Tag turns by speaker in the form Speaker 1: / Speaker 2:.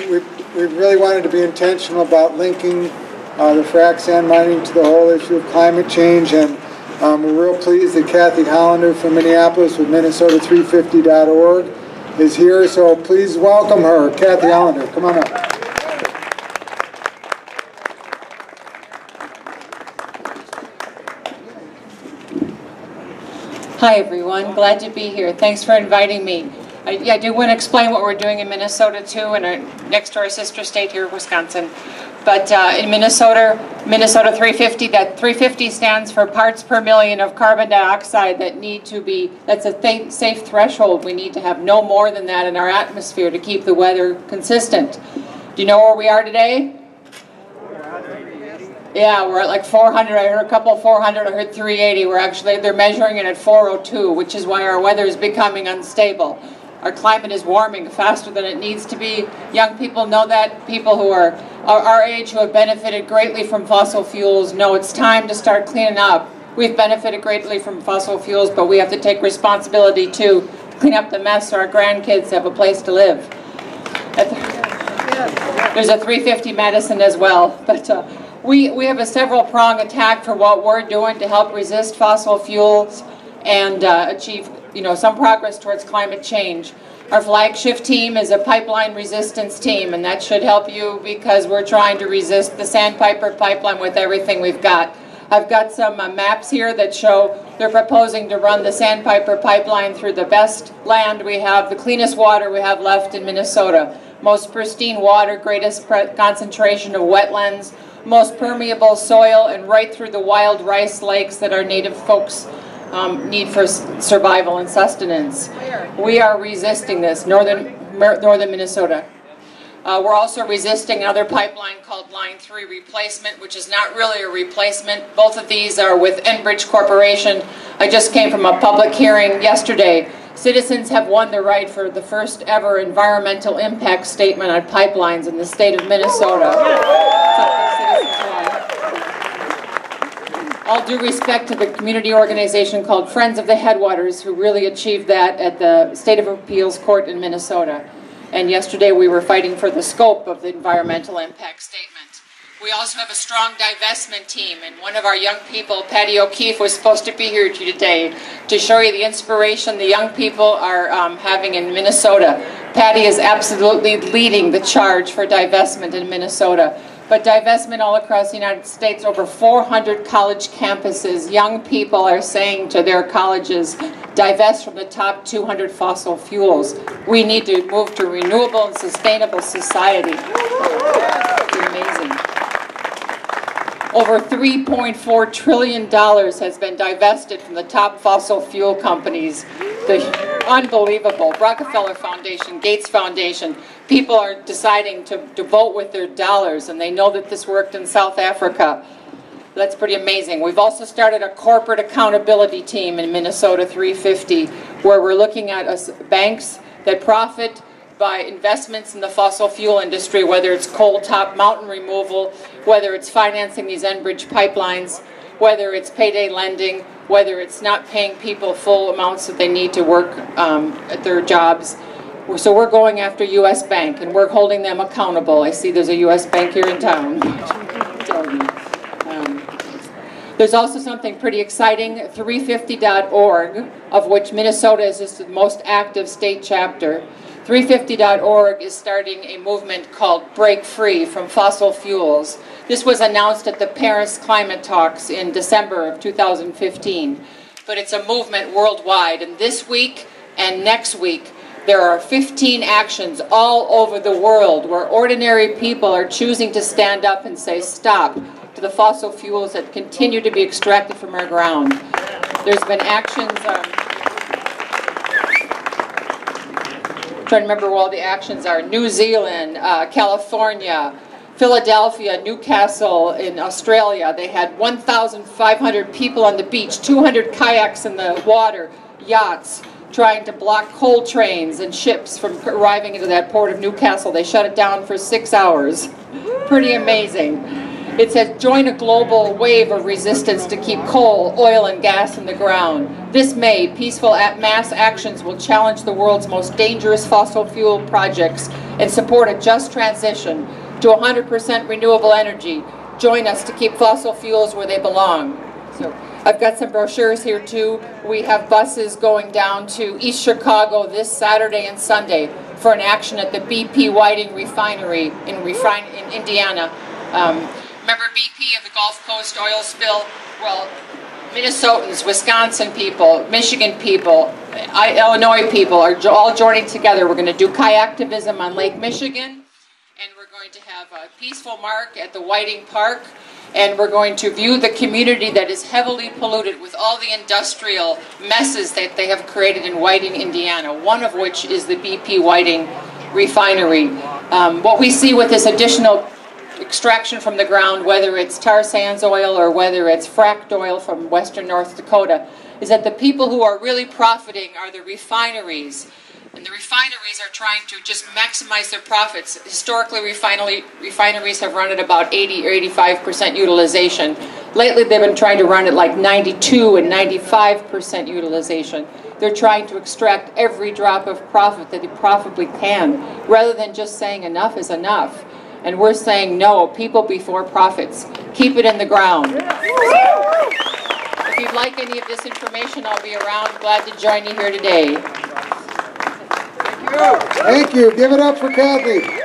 Speaker 1: we really wanted to be intentional about linking the frac sand mining to the whole issue of climate change, and we're real pleased that Kathy Hollander from Minneapolis with Minnesota350.org is here, so please welcome her. Kathy Hollander, come on up.
Speaker 2: Hi everyone, glad to be here. Thanks for inviting me. I do want to explain what we're doing in Minnesota too, and next to our sister state here, Wisconsin. But in Minnesota 350, that 350 stands for parts per million of carbon dioxide that need to be, that's a safe threshold. We need to have no more than that in our atmosphere to keep the weather consistent. Do you know where we are today? Yeah, we're at like 400. I heard a couple of 400. I heard 380. They're measuring it at 402, which is why our weather is becoming unstable. Our climate is warming faster than it needs to be. Young people know that. People who are our age who have benefited greatly from fossil fuels know it's time to start cleaning up. We've benefited greatly from fossil fuels, but we have to take responsibility too to clean up the mess so our grandkids have a place to live. There's a 350 medicine as well, but we have a several-pronged attack for what we're doing to help resist fossil fuels and achieve some progress towards climate change. Our flagship team is a pipeline resistance team, and that should help you because we're trying to resist the Sandpiper pipeline with everything we've got. I've got some maps here that show they're proposing to run the Sandpiper pipeline through the best land we have, the cleanest water we have left in Minnesota. Most pristine water, greatest concentration of wetlands, most permeable soil, and right through the wild rice lakes that our native folks need for survival and sustenance. We are resisting this, northern Minnesota. We're also resisting another pipeline called Line 3 Replacement, which is not really a replacement. Both of these are with Enbridge Corporation. I just came from a public hearing yesterday. Citizens have won the right for the first ever environmental impact statement on pipelines in the state of Minnesota. All due respect to the community organization called Friends of the Headwaters, who really achieved that at the State of Appeals Court in Minnesota. And yesterday we were fighting for the scope of the environmental impact statement. We also have a strong divestment team, and one of our young people, Patty O'Keefe, was supposed to be here today to show you the inspiration the young people are having in Minnesota. Patty is absolutely leading the charge for divestment in Minnesota. But divestment all across the United States, over 400 college campuses, young people are saying to their colleges, divest from the top 200 fossil fuels. We need to move to a renewable and sustainable society. It's amazing. Over $3.4 trillion has been divested from the top fossil fuel companies. Unbelievable. Rockefeller Foundation, Gates Foundation. People are deciding to vote with their dollars, and they know that this worked in South Africa. That's pretty amazing. We've also started a corporate accountability team in Minnesota 350, where we're looking at banks that profit by investments in the fossil fuel industry, whether it's coal top mountain removal, whether it's financing these Enbridge pipelines, whether it's payday lending, whether it's not paying people full amounts that they need to work at their jobs. So we're going after U.S. Bank, and we're holding them accountable. I see there's a U.S. Bank here in town. There's also something pretty exciting, 350.org, of which Minnesota is just the most active state chapter. 350.org is starting a movement called Break Free from Fossil Fuels. This was announced at the Paris Climate Talks in December of 2015. But it's a movement worldwide, and this week and next week there are 15 actions all over the world where ordinary people are choosing to stand up and say stop to the fossil fuels that continue to be extracted from our ground. There's been actions, trying to remember where all the actions are. New Zealand, California, Philadelphia, Newcastle in Australia. They had 1,500 people on the beach, 200 kayaks in the water, yachts, trying to block coal trains and ships from arriving into that port of Newcastle. They shut it down for 6 hours. Pretty amazing. It says, join a global wave of resistance to keep coal, oil, and gas in the ground. This May, peaceful mass actions will challenge the world's most dangerous fossil fuel projects and support a just transition to 100% renewable energy. Join us to keep fossil fuels where they belong. So I've got some brochures here too. We have buses going down to East Chicago this Saturday and Sunday for an action at the BP Whiting Refinery in Indiana. Remember BP of the Gulf Coast oil spill? Well, Minnesotans, Wisconsin people, Michigan people, Illinois people are all joining together. We're going to do kayaktivism on Lake Michigan, and we're going to have a peaceful march at the Whiting Park, and we're going to view the community that is heavily polluted with all the industrial messes that they have created in Whiting, Indiana, one of which is the BP Whiting Refinery. What we see with this additional extraction from the ground, whether it's tar sands oil or whether it's fracked oil from western North Dakota, is that the people who are really profiting are the refineries. And the refineries are trying to just maximize their profits. Historically, refineries have run at about 80 or 85% utilization. Lately, they've been trying to run at like 92 and 95% utilization. They're trying to extract every drop of profit that they profitably can, rather than just saying enough is enough. And we're saying no, people before profits. Keep it in the ground. If you'd like any of this information, I'll be around. Glad to join you here today.
Speaker 1: Thank you. Give it up for Kathy.